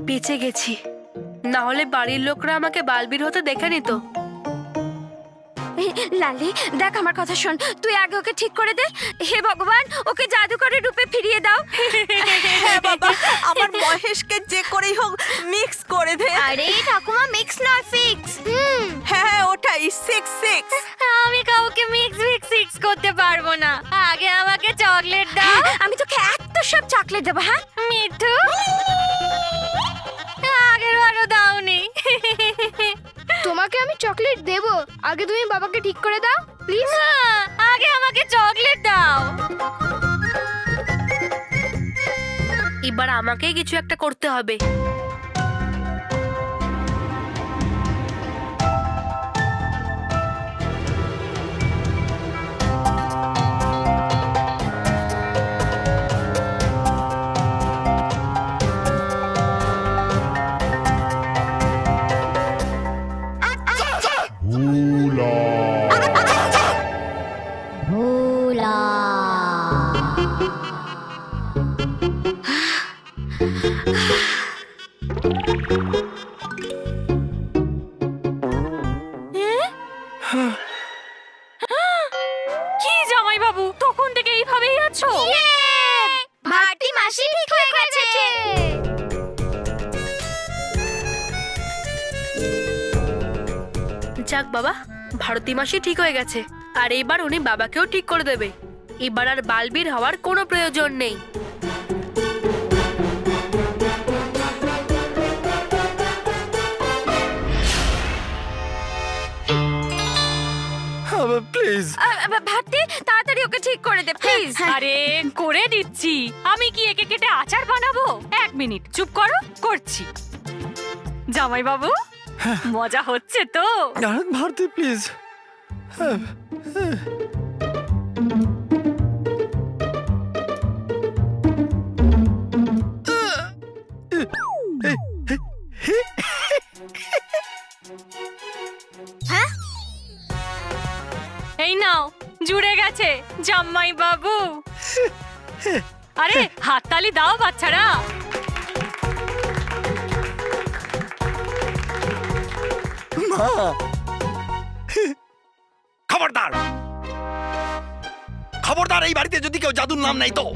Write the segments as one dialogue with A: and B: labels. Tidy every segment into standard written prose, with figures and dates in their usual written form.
A: বেঁচে গেছি, না হলে বাড়ির লোকরা আমাকে বালবীর হতে দেখে নিত।
B: লালি দেখ, আমার কথা শোন, তুই আগে ওকে ঠিক করে দে। হে ভগবান, ওকে জাদুকরের রূপে ফিরিয়ে দাও।
C: হ্যাঁ বাবা, আমার মহেশকে যে করেই হোক মিক্স করে দে।
B: আরে ঠাকুমা, মিক্স নয়, ফিক্স।
C: হ্যাঁ ওটাই, 6-6।
B: আমি কাউকে মিক্স করতে পারবো না। আগে আমাকে চকলেট দাও। আমি তোকে এত সব চকলেট দেবো। হ্যাঁ মিঠু, আগের বারও দাওনি।
D: তোমাকে আমি চকলেট দেব, আগে তুমি বাবাকে ঠিক করে দাও প্লিজ।
B: আগে আমাকে চকলেট দাও।
A: এবার আমাকেই কিছু একটা করতে হবে।
B: কি জামাই বাবু, তখন থেকে এইভাবেই আছো? ভাটি মাসি ঠিক হয়ে গেছে।
A: যাক বাবা, ভারতী মাসি ঠিক হয়ে গেছে, আর এবার উনি বাবাকেও ঠিক করে দেবে। এবার আর বালবীর হওয়ার কোনো প্রয়োজন নেই।
E: প্লিজ
B: ভাটি, তাড়াতাড়ি ওকে ঠিক করে দে প্লিজ।
F: আরে করে দিচ্ছি। আমি কি একে কেটে আচার বানাবো? 1 মিনিট চুপ করো, করছি। জামাই বাবু, মজা হচ্ছে তো?
E: ভারতী প্লিজ।
F: এই নাও, জুড়ে গেছে জামাই বাবু। আরে হাততালি দাও বাচ্চারা।
E: মা, খবরদার খবরদার, এই বাড়িতে যদি কেউ জাদুর নাম নেই তো।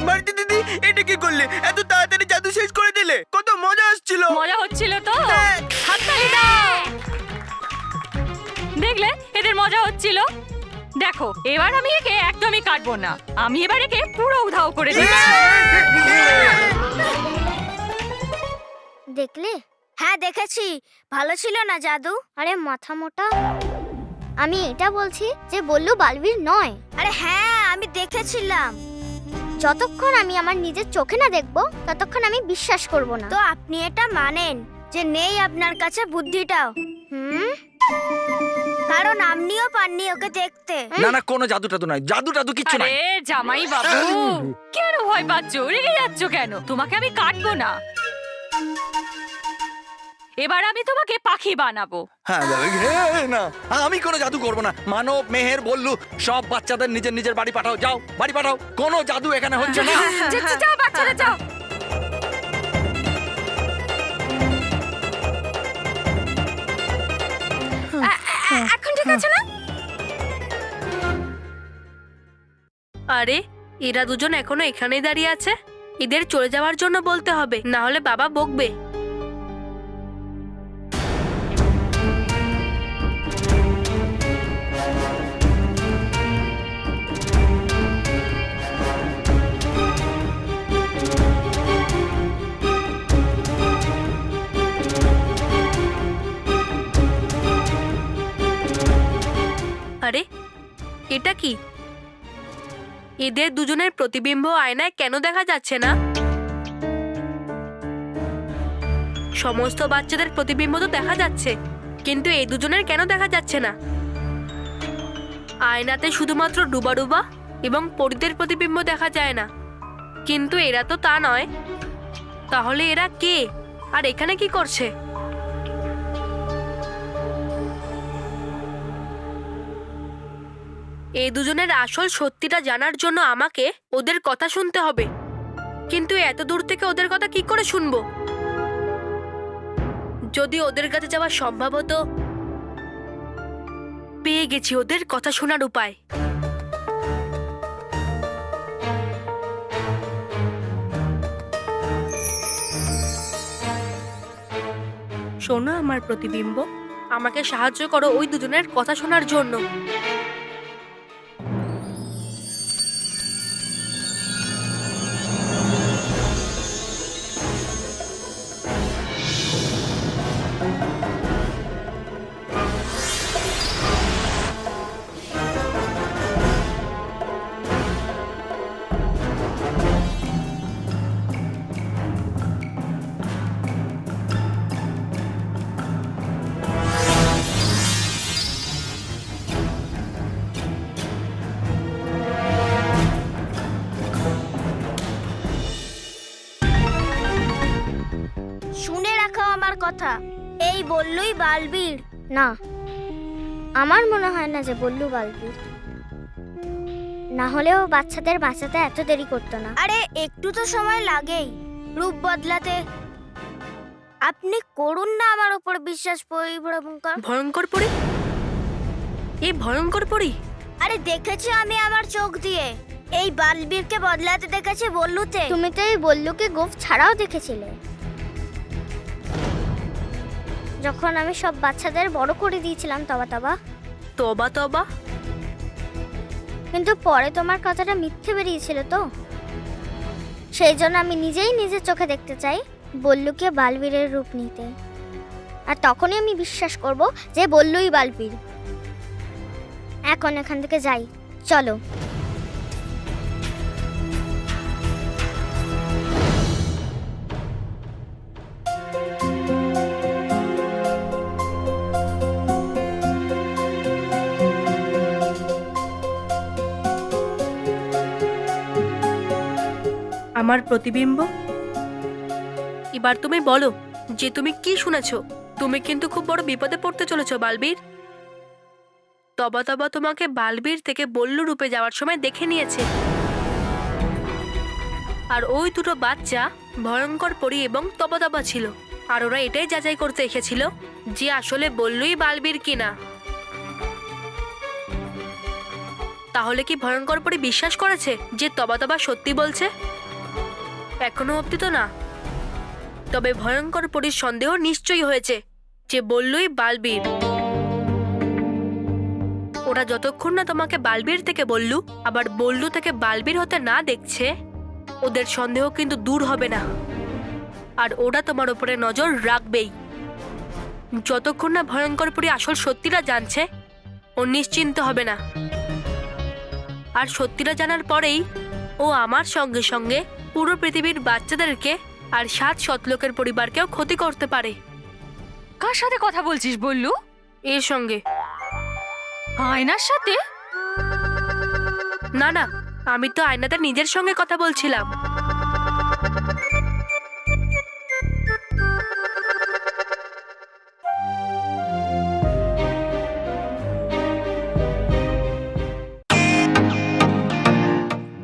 G: ভারতী দিদি, এটা কি করলে? এত তাড়াতাড়ি জাদু শেষ করে দিলে। কত মজা আসছিল।
F: মজা হচ্ছিল তো? হাততালি দাও। দেখলে এদের মজা হচ্ছিল? দেখো, এবার আমি একে একদমই কাটবো না। আমি এবার একে পুরো উধাও করে দিচ্ছি।
B: দেখলে? হ্যাঁ দেখেছি। ভালো ছিল না জাদু? আরে মাথা মোটা, আমি এটা বলছি যে বললু বালবীর নয়। আরে হ্যাঁ, আমি দেখেছিলাম। যতক্ষণ আমি আমার নিজের চোখে না দেখবো ততক্ষণ আমি বিশ্বাস করব না। তো আপনি এটা মানেন যে নেই আপনার কাছে বুদ্ধিটাও? কারণ আপনিও পাননি ওকে দেখতে।
E: না না, কোনো জাদু টাদু নাই, জাদু টাদু কিচ্ছু নাই।
F: আরে জামাই বাবু, কেন ভয় পাচ্ছ? রেগে যাচ্ছ কেন? তোমাকে আমি কাটবো না। এবার আমি তোমাকে পাখি বানাবো।
E: হ্যাঁ না, আমি কোনো জাদু করবো না। মানব, মেহের, বললু সব বাচ্চাদের নিজের নিজের বাড়ি পাঠাও। যাও, বাড়ি পাঠাও। কোনো জাদু এখানে হচ্ছে না।
B: যাও বাচ্চারা যাও। এখন ঠিক আছে না?
A: আরে এরা দুজন এখনো এখানেই দাঁড়িয়ে আছে। এদের চলে যাওয়ার জন্য বলতে হবে, না হলে বাবা বকবে। আরে এটা কি? এদের দুজনের প্রতিবিম্ব আয়নায় কেন দেখা যাচ্ছে না? সমস্ত বাচ্চাদের প্রতিবিম্ব তো দেখা যাচ্ছে, কিন্তু এই দুজনের কেন দেখা যাচ্ছে না? আয়নাতে শুধুমাত্র ডুবা ডুবা এবং পরীদের প্রতিবিম্ব দেখা যায় না, কিন্তু এরা তো তা নয়। তাহলে এরা কে আর এখানে কি করছে? এই দুজনের আসল সত্যিটা জানার জন্য আমাকে ওদের কথা শুনতে হবে। কিন্তু এত দূর থেকে ওদের কথা কি করে শুনবো? যদি ওদের কাছে যাওয়া সম্ভব হতো, পেয়ে গেছি ওদের কথা শোনার উপায়। শোনো আমার প্রতিবিম্ব, আমাকে সাহায্য করো ওই দুজনের কথা শোনার জন্য।
B: শুনে রাখো আমার কথা, এই বললুই বালবীর না। আমার মনে হয় না যে বললু বালবীর, না হলেও বাচ্চাদের বাঁচাতে এত দেরি করতো না। আরে একটু তো সময় লাগেই রূপ বদলাতে। আপনি করুন না আমার উপর বিশ্বাস পরিভ্রমণকর।
A: ভয়ঙ্কর পরি? এই ভয়ঙ্কর পরি?
B: আরে দেখেছি আমি আমার চোখ দিয়ে, এই বালবীরকে বদলাতে দেখেছি বল্লুতে। তুমি তো এই বল্লুকে গোফ ছাড়াও দেখেছিলে, যখন আমি সব বাচ্চাদের বড় করে দিয়েছিলাম। তবা তবা
A: তবা তবা?
B: কিন্তু পরে তোমার কথাটা মিথ্যে বেরিয়েছিল তো, সেই জন্য আমি নিজেই নিজের চোখে দেখতে চাই বল্লুকে বালবীরের রূপ নিতে, আর তখনই আমি বিশ্বাস করব যে বল্লুই বালবীর। এখন এখান থেকে যাই, চলো।
A: আমার প্রতিবিম্ব, এবার তুমি বলো যে তুমি কি শুনেছো। তুমি কিন্তু খুব বড় বিপদে পড়তে চলেছো বালবীর। তবা তবা তোমাকে বালবীর থেকে বল্লু রূপে যাওয়ার সময় দেখে নিয়েছে, আর ওই দুটো বাচ্চা ভয়ঙ্কর পরি এবং তবা তবা ছিল, আর ওরা এটাই যাচাই করতে এসেছিল যে আসলে বল্লুই বালবীর কিনা। তাহলে কি ভয়ঙ্কর পরি বিশ্বাস করেছে যে তবা তবা সত্যি বলছে? এখনো অব্দি তো না। তবে ভয়ঙ্কর পরির সন্দেহ নিশ্চয়ই হয়েছে যে বল্লুই বালবীর। ওরা যতক্ষণ না তোমাকে বালবীর থেকে বল্লু, আবার বল্লু থেকে বালবীর হতে না দেখছে, ওদের সন্দেহ কিন্তু দূর হবে না, আর ওরা তোমার উপরে নজর রাখবেই। যতক্ষণ না ভয়ঙ্কর পরি আসল সত্যিটা জানছে, ও নিশ্চিন্ত হবে না। আর সত্যিটা জানার পরেই ও আমার সঙ্গে সঙ্গে পুরো পৃথিবীর বাচ্চাদেরকে আর 7 শতলোকের পরিবারকেও ক্ষতি করতে পারে।
F: কার সাথে কথা বলছিস বল্লু?
A: এর সঙ্গে।
F: আয়নার সাথে?
A: না না, আমি তো আয়নাতে নিজের সঙ্গে কথা বলছিলাম।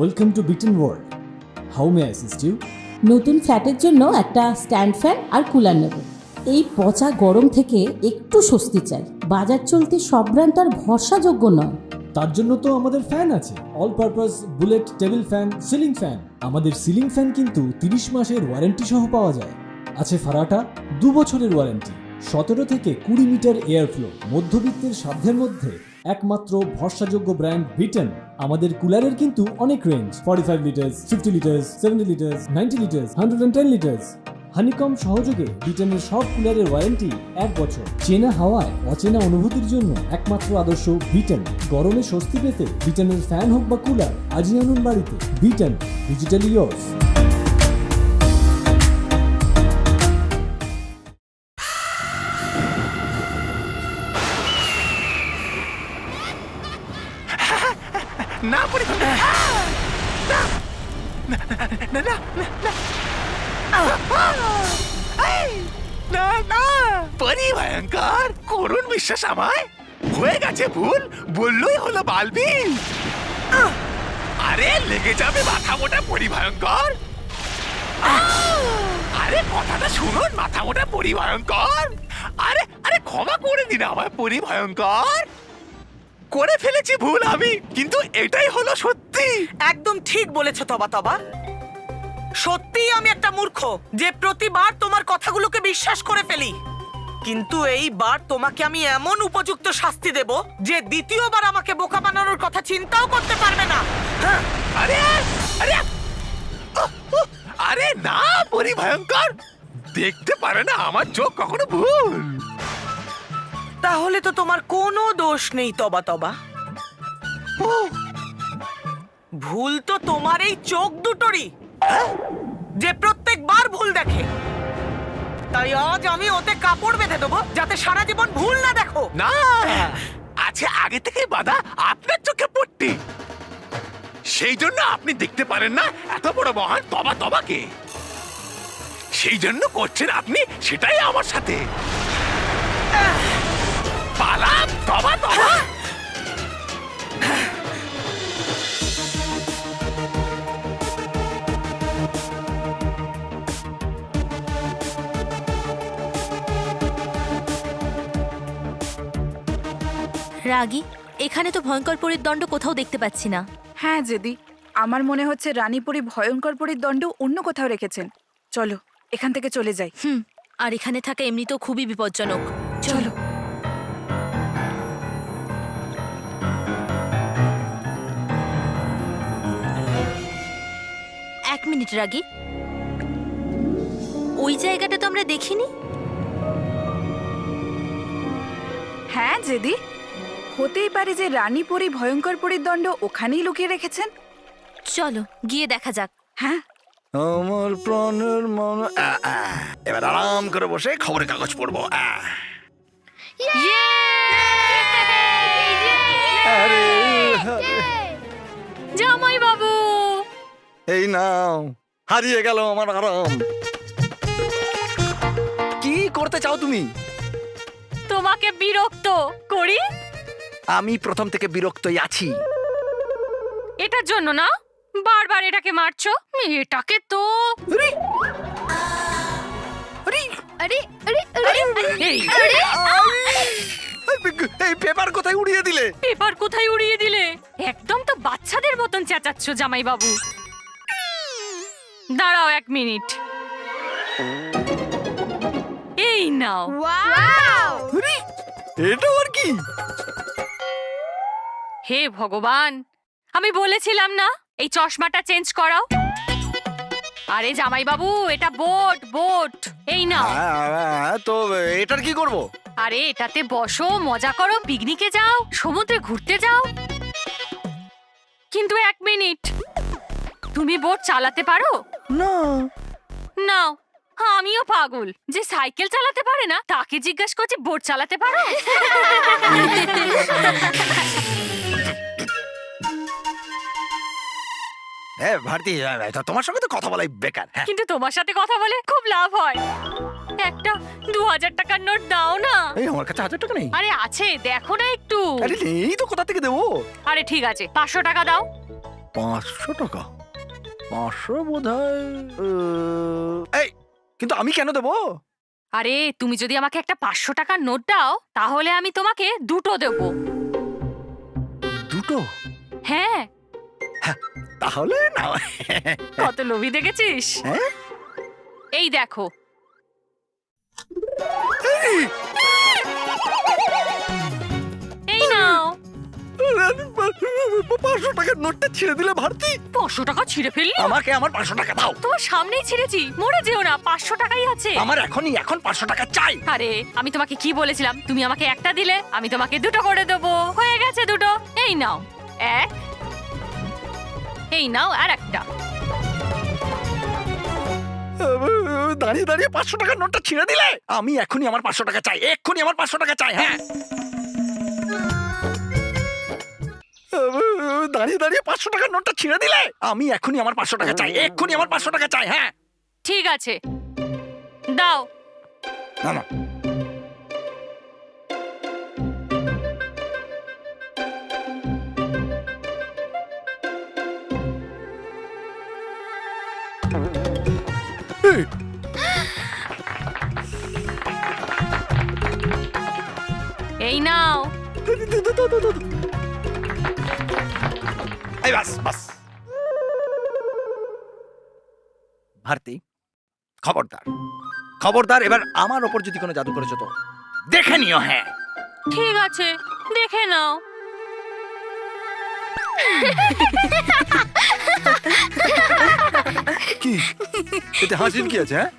H: Welcome to Beaten World. How may I assist you?
I: নতুন ফ্ল্যাটের জন্য একটা স্ট্যান্ড ফ্যান আর কুলার নেব। এই পচা গরম থেকে একটু স্বস্তি চাই। বাজার চলতে সব ব্র্যান্ড আর ভরসাযোগ্য নয়।
H: তার জন্য তো আমাদের ফ্যান আছে, all purpose bullet table fan, ceiling fan. আমাদের সিলিং ফ্যান কিন্তু 30 মাসের ওয়ারেন্টি সহ পাওয়া যায়। আছে ফারাটা 2 বছরের ওয়ারেন্টি, 17 থেকে 20 মিটার এয়ার ফ্লো, মধ্যবিত্তের সাধ্যের মধ্যে একমাত্র ভরসাযোগ্য ব্র্যান্ড বিটেন। আমাদের কুলারের কিন্তু অনেক range, 45 litres, 50 litres, 70 litres, 90 litres, 110 litres. Honeycomb সহযোগে বিটেনের সব কুলারের ওয়ারেন্টি 1 বছর। চেনা হাওয়ায় অচেনা অনুভূতির জন্য একমাত্র আদর্শ বিটেন। গরমে স্বস্তি পেতে বিটেনের ফ্যান হোক বা কুলার, আজই আনুন বাড়িতে। Beaten, digitally yours.
G: না পরি না না না না না পরি ভয়ঙ্কর করুণ বিশ্বাস আমায়। হয়ে গেছে ভুল, বললই হলো বালবীর। আরে লেগে যাবে মাথা মোটা পরি ভয়ঙ্কর। আরে কথাটা শুনুন মাথা মোটা পরিভয়ঙ্কর। আরে আরে ক্ষমা করে দিন আমায় পরিভয়ঙ্কর। করে ফেলেছি ভুল আমি, কিন্তু এটাই হলো সত্যি।
C: একদম ঠিক বলেছো তবা তবা। সত্যিই আমি একটা মূর্খ যে প্রতিবার তোমার কথাগুলোকে বিশ্বাস করে ফেলি। কিন্তু এইবার তোমাকে আমি এমন উপযুক্ত শাস্তি দেব যে দ্বিতীয়বার আমাকে বোকা বানানোর কথা চিন্তাও করতে পারবে না। হ্যাঁ,
G: আরে আরে আরে না পরিভয়ঙ্কর, দেখতে পারে না আমার চোখ কখনো ভুল।
C: তাহলে তো তোমার কোনো দোষ নেই তবা তবা। ভুল তো তোমার এই চোখ দুটোরই, যে প্রত্যেকবার ভুল দেখে। তাই আজ আমি ওতে কাপড় বেঁধে দেবো যাতে সারা জীবন ভুল না দেখো।
G: না, আছে আগে থেকে বাধা আপনার চোখে পট্টি, সেই জন্য আপনি দেখতে পারেন না এত বড় মহান তবা তবাকে। সেই জন্য করছেন আপনি সেটাই আমার সাথে। পালাম তবা তবা।
A: রাগী, এখানে তো ভয়ঙ্কর পরীর দণ্ড কোথাও দেখতে পাচ্ছি না।
J: হ্যাঁ দিদি, আমার মনে হচ্ছে রানীপুরী ভয়ঙ্কর পরীর দণ্ড অন্য কোথাও রেখেছেন। চলো এখান থেকে চলে যাই।
A: আর এখানে থাকা এমনিতেও খুবই বিপজ্জনক।
J: চলো।
A: এক মিনিট রাগী, ওই জায়গাটা তো আমরা দেখিনি।
J: হ্যাঁ দিদি, হতেই পারে যে রানীপুরী ভয়ঙ্কর পরীর দণ্ড ওখানেই লুকিয়ে রেখেছেন।
A: চলো গিয়ে দেখা যাক।
J: হ্যাঁ,
E: আমার প্রাণের মন। এবার আরাম করে বসে খবরের কাগজ পড়বো। আরে
F: জামাই বাবু,
E: এই নাও, হারিয়ে গেল আমার আরাম। কি করতে চাও তুমি?
F: তোমাকে বিরক্ত করি?
E: আমি প্রথম থেকে বিরক্তই আছি।
F: এটার জন্য না বারবার এটাকে মারছো। এটাকে তো এই
E: এই পেপার কোথায় উড়িয়ে দিলে?
F: পেপার কোথায় উড়িয়ে দিলে? একদম তো বাচ্চাদের মতন চেঁচাচ্ছ জামাই বাবু। দাঁড়াও এক মিনিট, এই নাও।
E: এটা আর কি?
F: হে ভগবান, আমি বলেছিলাম না এই চশমাটা চেঞ্জ করাও। আরে জামাই বাবু, এটা বোট বোট। এই নাও।
E: তো এটার কি করব?
F: আরে এটাতে বসো, মজা করো, পিকনিকে যাও, সমুদ্রে ঘুরতে যাও। কিন্তু এক মিনিট, তুমি বোট চালাতে পারো?
E: না।
F: নাও, আমিও পাগল যে সাইকেল চালাতে পারে না তাকে জিজ্ঞাসা করছি বোট চালাতে পারো?
E: হ্যাঁ ভারতী, তোমার সঙ্গে তো কথা বলাই বেকার। হ্যাঁ,
F: কিন্তু তোমার সাথে কথা বলে খুব লাভ হয়। একটা 2000 টাকার নোট দাও না।
E: এই আমার কাছে 1000 টাকা নেই।
F: আরে আছে, দেখো না একটু।
E: আরে নেই তো, কোথা থেকে দেবো?
F: আরে ঠিক আছে, 500 টাকা দাও।
E: 500 টাকা? 500 বোধহয়। এই, কিন্তু আমি কেন দেবো?
F: আরে তুমি যদি আমাকে একটা 500 টাকার নোট দাও তাহলে আমি তোমাকে দুটো দেবো।
E: দুটো?
F: হ্যাঁ।
E: তাহলে না।
F: কত লোভী দেখেছিস?
E: হ্যাঁ?
F: এই দেখো। এই নাও।
E: 500 টাকার নোটটা ছিঁড়ে দিলে ভারতী।
F: 500 টাকা ছিঁড়ে ফেললি?
E: আমাকে আমার 500 টাকা দাও।
F: তোমার সামনেই ছিঁড়েছি, মরে যেও না, 500 টাকাই আছে।
E: আমার এখন 500 টাকা চাই।
F: আরে আমি তোমাকে কি বলেছিলাম, তুমি আমাকে একটা দিলে আমি তোমাকে দুটো করে দেবো। হয়ে গেছে দুটো। এই নাও এক, এই নাও আর একটা।
E: দাঁড়িয়ে দাঁড়িয়ে 500 টাকার নোটটা ছিঁড়ে দিলে। আমি এখনই আমার 500 টাকা চাই, এক্ষুনি আমার 500 টাকা চাই। হ্যাঁ, দাঁড়িয়ে দাঁড়িয়ে 500 টাকার নোটটা ছিঁড়ে দিলে। আমি এখনই আমার 500 টাকা চাই, এক্ষুনি আমার 500 টাকা চাই। হ্যাঁ,
F: ঠিক আছে, দাও।
E: না না,
F: এই নাও।
E: এই বাস বাস। ভারতী, খবরদার খবরদার, এবার আমার ওপর যদি কোনো জাদু করেছো তো দেখে নিও। হ্যাঁ
F: ঠিক আছে, দেখে নাও।
E: কি এতে হাসির কি আছে? হ্যাঁ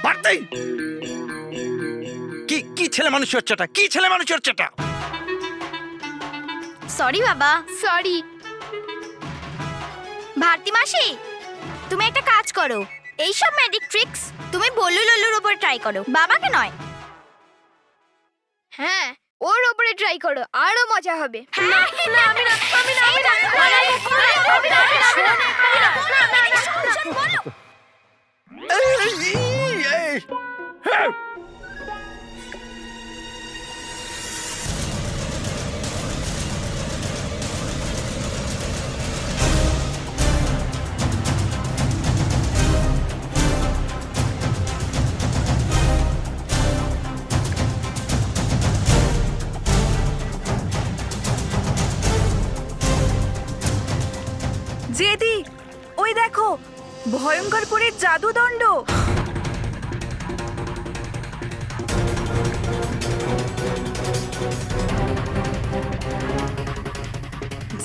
E: ভারতী, কি কি ছেলে মানুষ হচ্ছে এটা? কি ছেলে মানুষ হচ্ছে এটা?
B: সরি বাবা।
D: সরি।
B: ভারতী মাসি, তুমি একটা কাজ করো, এইসব ম্যাজিক ট্রিক্স তুমি বল্লু লল্লুর উপর ট্রাই করো, বাবাকে নয়।
D: হ্যাঁ, ওর ওপরে ট্রাই করো, আরো মজা হবে।
J: জেদি, ওই দেখো ভয়ঙ্কর পরীর জাদুদণ্ড।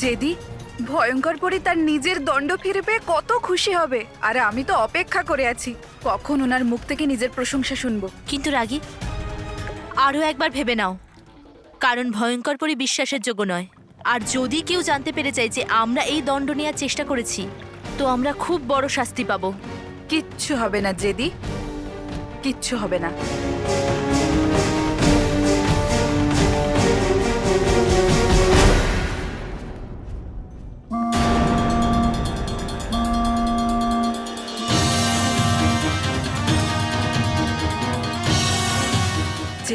J: জেদি, ভয়ঙ্কর পরী তার নিজের দণ্ড ফিরে পেয়ে কত খুশি হবে। আর আমি তো অপেক্ষা করে আছি কখন ওনার মুখ থেকে নিজের প্রশংসা শুনবো।
A: কিন্তু রাগী, আরও একবার ভেবে নাও, কারণ ভয়ঙ্কর পরি বিশ্বাসের যোগ্য নয়। আর যদি কেউ জানতে পেরে যায় যে আমরা এই দণ্ড নেওয়ার চেষ্টা করেছি, তো আমরা খুব বড় শাস্তি পাবো।
J: কিচ্ছু হবে না জেদি, কিচ্ছু হবে না।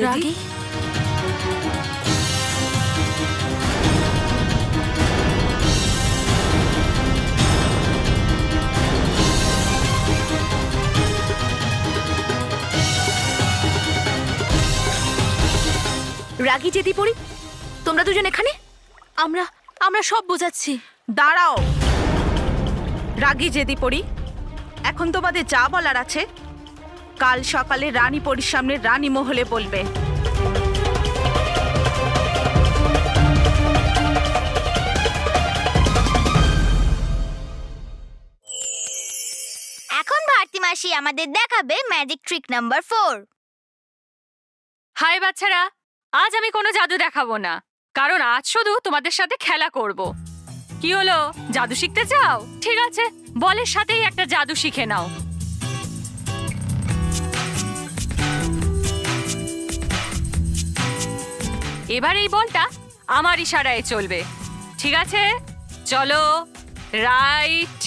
A: রাগী, রাগী জেদি পড়ি, তোমরা দুজন এখানে? আমরা আমরা সব বোঝাচ্ছি।
C: দাঁড়াও রাগী জেদি পড়ি, এখন তোমাদের যা বলার আছে কাল সকালে রানী পরীর সামনে রানী মহলে বলবে।
B: এখন ভারতী মাসি আমাদের দেখাবে ম্যাজিক ট্রিক নাম্বার 4।
F: হাই বাচ্চারা, আজ আমি কোনো জাদু দেখাবো না, কারণ আজ শুধু তোমাদের সাথে খেলা করব। কি হলো, জাদু শিখতে চাও? ঠিক আছে, বলের সাথেই একটা জাদু শিখে নাও। এবার এই বলটা আমার ইশারায় চলবে, ঠিক আছে? চলো, রাইট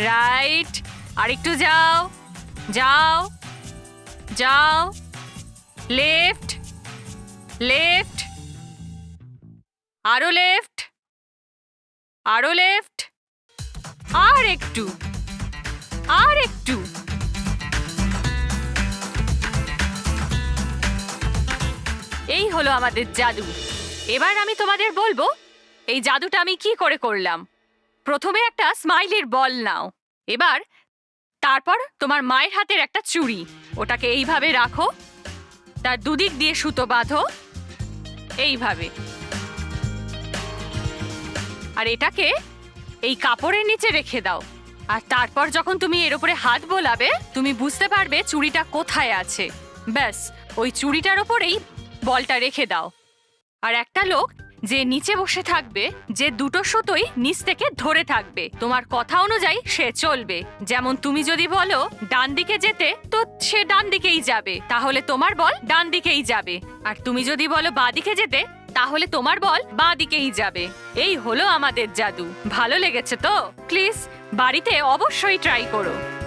F: রাইট, আর একটু যাও যাও যাও, লেফট লেফট, আরো লেফট আরো লেফট, আর একটু আর একটু। এই হলো আমাদের জাদু। এবার আমি তোমাদের বলবো এই জাদুটা আমি কি করে করলাম। প্রথমে একটা স্মাইলির বল নাও, এবার তারপর তোমার মায়ের হাতের একটা চুড়ি, ওটাকে এইভাবে রাখো, তার দুদিক দিয়ে সুতো বাঁধো এইভাবে, আর এটাকে এই কাপড়ের নিচে রেখে দাও। আর তারপর যখন তুমি এর উপরে হাত বোলাবে, তুমি বুঝতে পারবে চুড়িটা কোথায় আছে। ব্যাস, ওই চুড়িটার ওপরেই বলটা রেখে দাও। আর একটা লোক যে নিচে বসে থাকবে, যে দুটো সুতোই নিচ থেকে ধরে থাকবে, তোমার কথা অনুযায়ী সে চলবে। যেমন তুমি যদি বলো ডান দিকে যেতে, তো সে ডান দিকেই যাবে, তাহলে তোমার বল ডান দিকেই যাবে। আর তুমি যদি বলো বাঁ দিকে যেতে, তাহলে তোমার বল বাঁ দিকেই যাবে। এই হলো আমাদের জাদু। ভালো লেগেছে তো? প্লিজ বাড়িতে অবশ্যই ট্রাই করো।